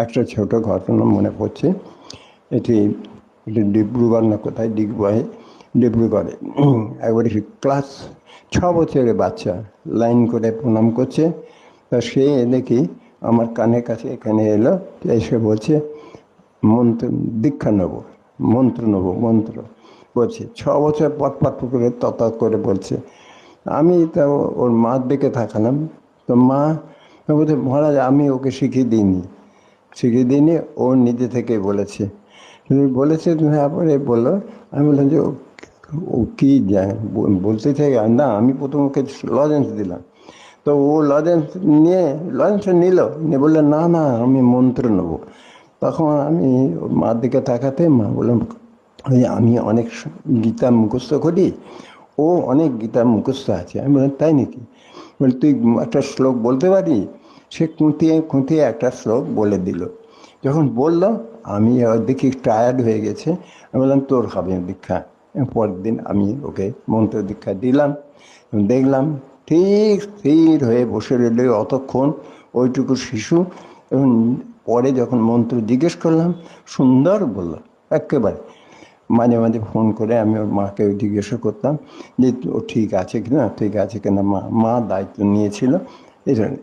একটা ছোট ঘটনা মনে পড়ছে। এটি ডিব্রুগড় না কোথায়, ডিব্রুগড়ে একবারে ক্লাস 6 বছরের বাচ্চা লাইন করে প্রণাম করছে। তা সে দেখি আমার কানের কাছে এখানে এলো, এসে বলছে মন্ত্র দীক্ষা নেবো, মন্ত্র বলছে। 6 বছর পট করে তত করে বলছে। আমি তা ওর মার দিকে তাকালাম, তো মা বলছে মহারাজ আমি ওকে শিখিয়ে দিইনি, ও নিজে থেকে বলেছে। তুমি বলেছে, তারপরে বললো। আমি বললাম যে ও কি যায় বলতে থেকে, না আমি প্রথম ওকে লজেন্স দিলাম। তো ও লজেন্সটা নিয়ে বললো না না আমি মন্ত্র নেবো। তখন আমি মার দিকে তাকাতে মা বললাম আমি অনেক গীতা মুখস্থ করি, ও অনেক গীতা মুখস্থ আছে। আমি বললাম তাই নাকি? বলে তুই একটা শ্লোক বলতে পারি? সে খুঁটিয়ে একটা শ্লোক বলে দিল। যখন বললো আমি দেখি টায়ার্ড হয়ে গেছে। আমি বললাম তোর হবে দীক্ষা। পরের দিন আমি ওকে মন্ত্র দীক্ষা দিলাম। দেখলাম ঠিক স্থির হয়ে বসে রইল অতক্ষণ ওইটুকু শিশু। এবং পরে যখন মন্ত্র জিজ্ঞেস করলাম সুন্দর বললো একেবারে। মাঝে মাঝে ফোন করে আমি ওর মাকে জিজ্ঞাসা করতাম যে ও ঠিক আছে কিনা মা দায়িত্ব নিয়েছিল এই জন্য।